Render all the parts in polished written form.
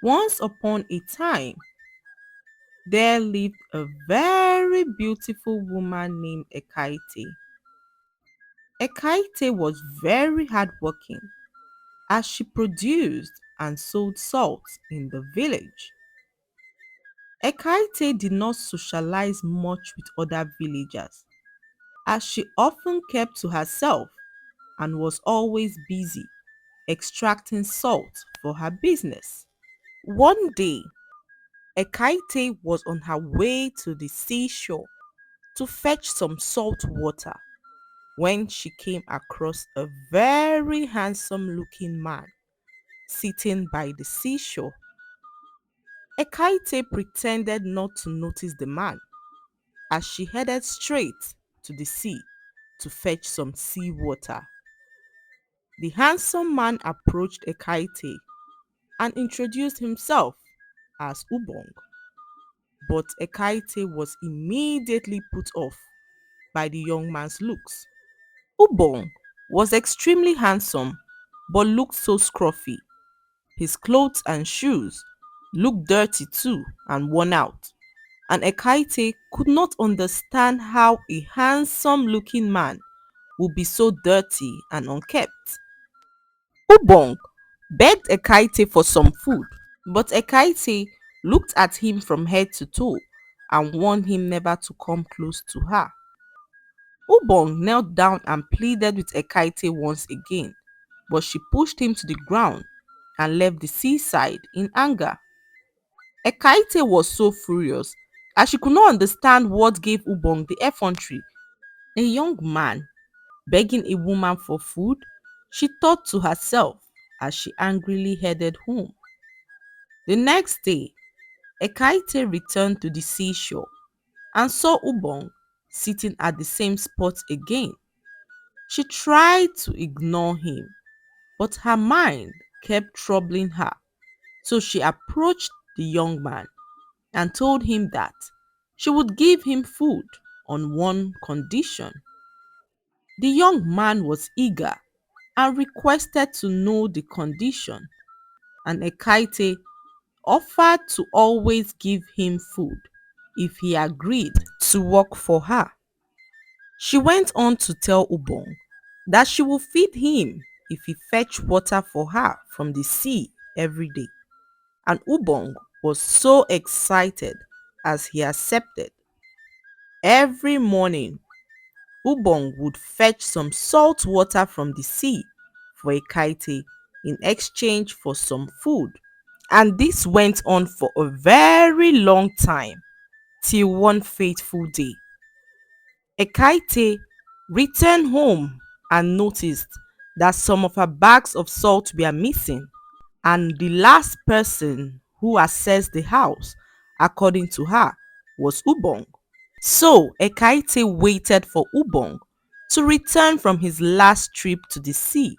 Once upon a time, there lived a very beautiful woman named Ekaite. Ekaite was very hardworking as she produced and sold salt in the village. Ekaite did not socialize much with other villagers as she often kept to herself and was always busy extracting salt for her business. One day, Ekaite was on her way to the seashore to fetch some salt water when she came across a very handsome looking man sitting by the seashore. Ekaite pretended not to notice the man as she headed straight to the sea to fetch some sea water. The handsome man approached Ekaite and introduced himself as Ubong, but Ekaite was immediately put off by the young man's looks. Ubong was extremely handsome but looked so scruffy. His clothes and shoes looked dirty too and worn out, and Ekaite could not understand how a handsome looking man would be so dirty and unkept. Ubong begged Ekaite for some food, but Ekaite looked at him from head to toe and warned him never to come close to her. Ubong knelt down and pleaded with Ekaite once again, but she pushed him to the ground and left the seaside in anger. Ekaite was so furious as she could not understand what gave Ubong the effrontery. A young man begging a woman for food, she thought to herself as she angrily headed home. The next day, Ekaite returned to the seashore and saw Ubong sitting at the same spot again. She tried to ignore him, but her mind kept troubling her, so she approached the young man and told him that she would give him food on one condition. The young man was eager and requested to know the condition, and Ekaite offered to always give him food if he agreed to work for her. She went on to tell Ubong that she would feed him if he fetched water for her from the sea every day, and Ubong was so excited as he accepted. Every morning, Ubong would fetch some salt water from the sea for Ekaite in exchange for some food. And this went on for a very long time till one fateful day. Ekaite returned home and noticed that some of her bags of salt were missing, and the last person who accessed the house, according to her, was Ubong. So Ekaite waited for Ubong to return from his last trip to the sea,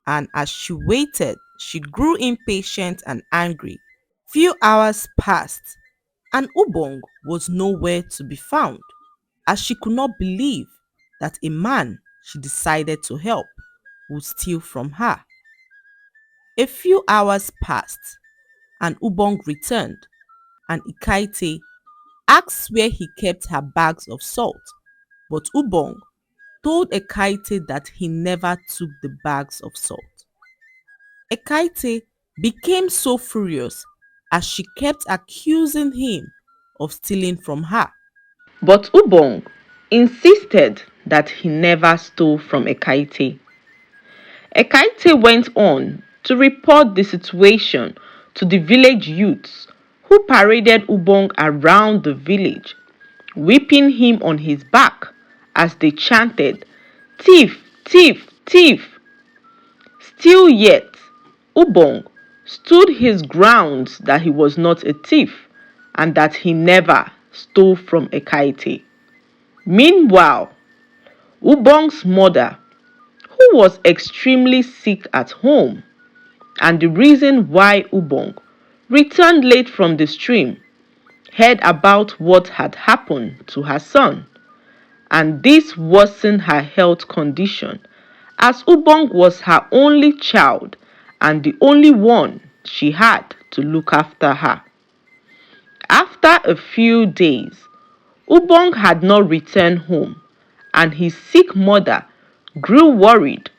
and as she waited, she grew impatient and angry. Few hours passed, and Ubong was nowhere to be found, as she could not believe that a man she decided to help would steal from her. A few hours passed, and Ubong returned, and Ikaite asked where he kept her bags of salt, but Ubong told Ekaite that he never took the bags of salt. Ekaite became so furious as she kept accusing him of stealing from her. But Ubong insisted that he never stole from Ekaite. Ekaite went on to report the situation to the village youths who paraded Ubong around the village, whipping him on his back as they chanted, "Thief, thief, thief!" Still yet, Ubong stood his grounds that he was not a thief and that he never stole from Ekaite. Meanwhile, Ubong's mother, who was extremely sick at home, and the reason why Ubong returned late from the stream, heard about what had happened to her son, and this worsened her health condition as Ubong was her only child and the only one she had to look after her. After a few days, Ubong had not returned home, and his sick mother grew worried.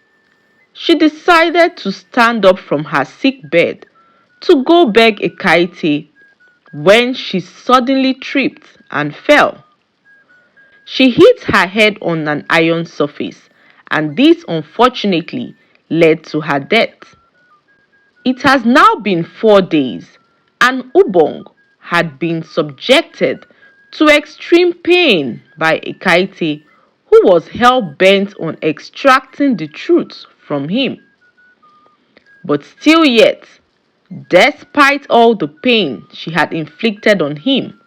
She decided to stand up from her sick bed to go beg Ekaette when she suddenly tripped and fell. She hit her head on an iron surface, and this unfortunately led to her death. It has now been 4 days, and Ubong had been subjected to extreme pain by Ekaette, who was hell bent on extracting the truth from him. But still yet, despite all the pain she had inflicted on him,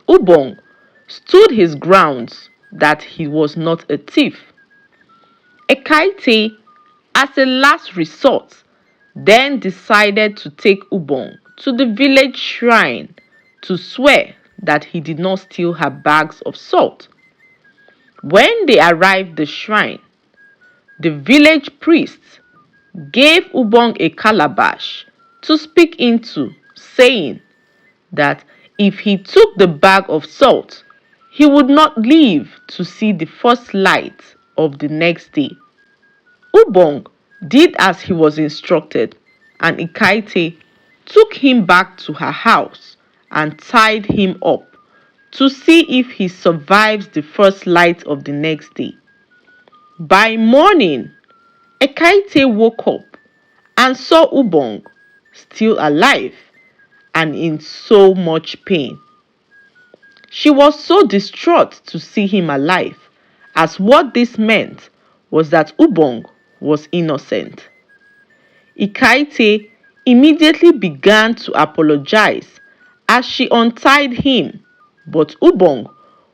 Ubong stood his grounds that he was not a thief. Ekaette, as a last resort, then decided to take Ubong to the village shrine to swear that he did not steal her bags of salt. When they arrived at the shrine, the village priest gave Ubong a calabash to speak into, saying that if he took the bag of salt, he would not live to see the first light of the next day. Ubong did as he was instructed, and Ekaette took him back to her house and tied him up to see if he survives the first light of the next day. By morning, Ekaette woke up and saw Ubong still alive and in so much pain. She was so distraught to see him alive, as what this meant was that Ubong was innocent. Ekaette immediately began to apologize as she untied him, but Ubong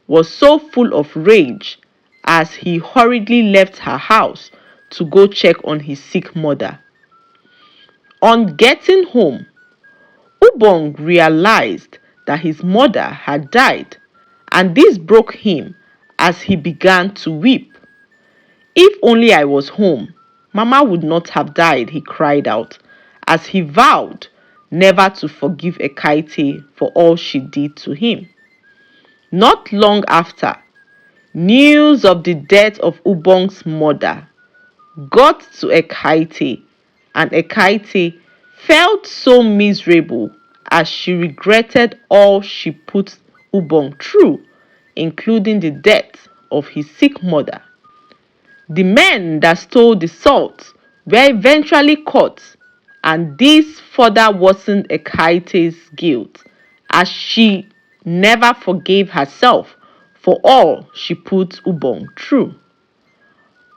was so full of rage as he hurriedly left her house to go check on his sick mother. On getting home, Ubong realized that his mother had died, and this broke him as he began to weep. "If only I was home, Mama would not have died," he cried out, as he vowed never to forgive Ekaette for all she did to him. Not long after, news of the death of Ubong's mother got to Ekaette, and Ekaette felt so miserable as she regretted all she put Ubong through, including the death of his sick mother. The men that stole the salt were eventually caught, and this further worsened Ekaette's guilt, as she never forgave herself for all she put Ubong through.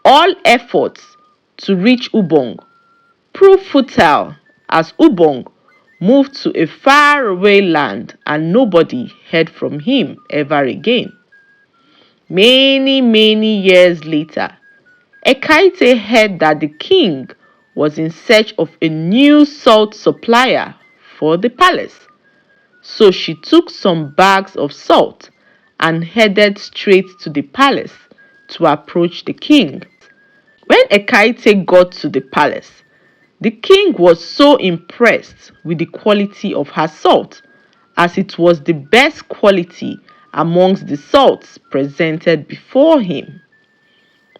All efforts to reach Ubong proved futile, as Ubong moved to a faraway land and nobody heard from him ever again. Many years later, Ekaette heard that the king was in search of a new salt supplier for the palace. So she took some bags of salt and headed straight to the palace to approach the king. When Ekaette got to the palace, the king was so impressed with the quality of her salt, as it was the best quality amongst the salts presented before him.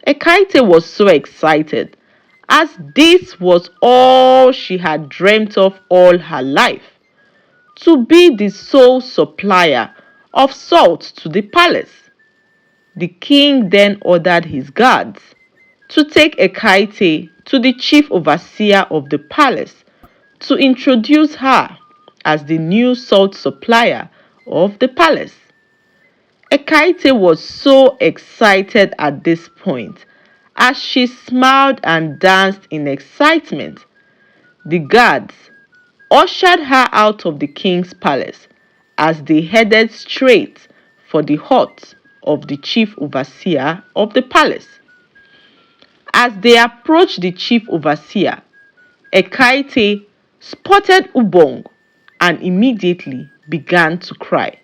Ekaette was so excited, as this was all she had dreamt of all her life, to be the sole supplier of salt to the palace. The king then ordered his guards to take Ekaette to the chief overseer of the palace to introduce her as the new salt supplier of the palace. Ekaette was so excited at this point, as she smiled and danced in excitement. The guards ushered her out of the king's palace as they headed straight for the hut of the chief overseer of the palace. As they approached the chief overseer, Ekaette spotted Ubong and immediately began to cry.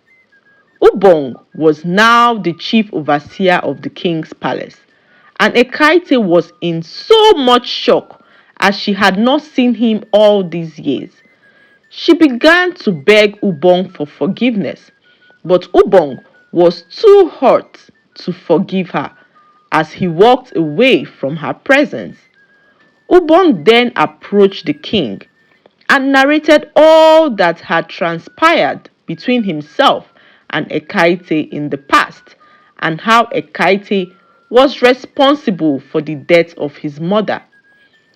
Ubong was now the chief overseer of the king's palace, and Ekaette was in so much shock as she had not seen him all these years. She began to beg Ubong for forgiveness, but Ubong was too hurt to forgive her as he walked away from her presence. Ubong then approached the king and narrated all that had transpired between himself and Ekaette in the past, and how Ekaette was responsible for the death of his mother.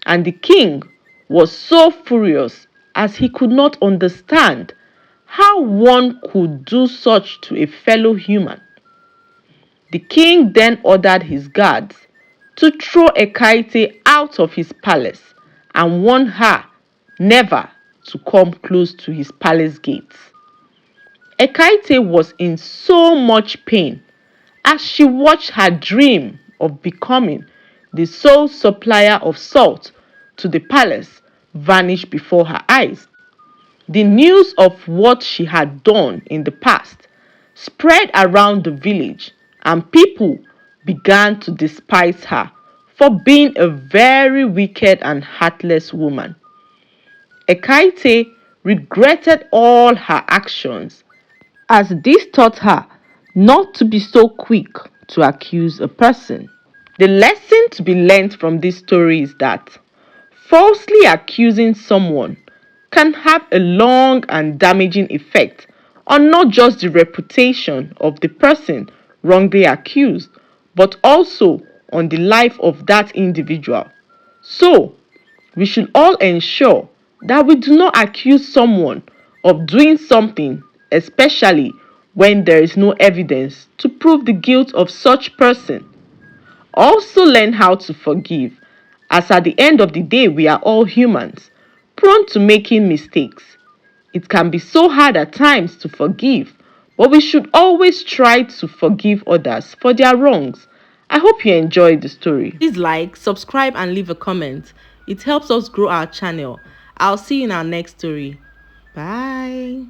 And the king was so furious as he could not understand how one could do such to a fellow human. The king then ordered his guards to throw Ekaette out of his palace and warned her never to come close to his palace gates. Ekaette was in so much pain as she watched her dream of becoming the sole supplier of salt to the palace vanish before her eyes. The news of what she had done in the past spread around the village, and people began to despise her for being a very wicked and heartless woman. Ekaette regretted all her actions, as this taught her not to be so quick to accuse a person. The lesson to be learned from this story is that falsely accusing someone can have a long and damaging effect on not just the reputation of the person wrongly accused, but also on the life of that individual. So, we should all ensure that we do not accuse someone of doing something, especially when there is no evidence to prove the guilt of such person. Also learn how to forgive, as at the end of the day we are all humans, prone to making mistakes. It can be so hard at times to forgive, but we should always try to forgive others for their wrongs. I hope you enjoyed the story. Please like, subscribe, and leave a comment. It helps us grow our channel. I'll see you in our next story. Bye.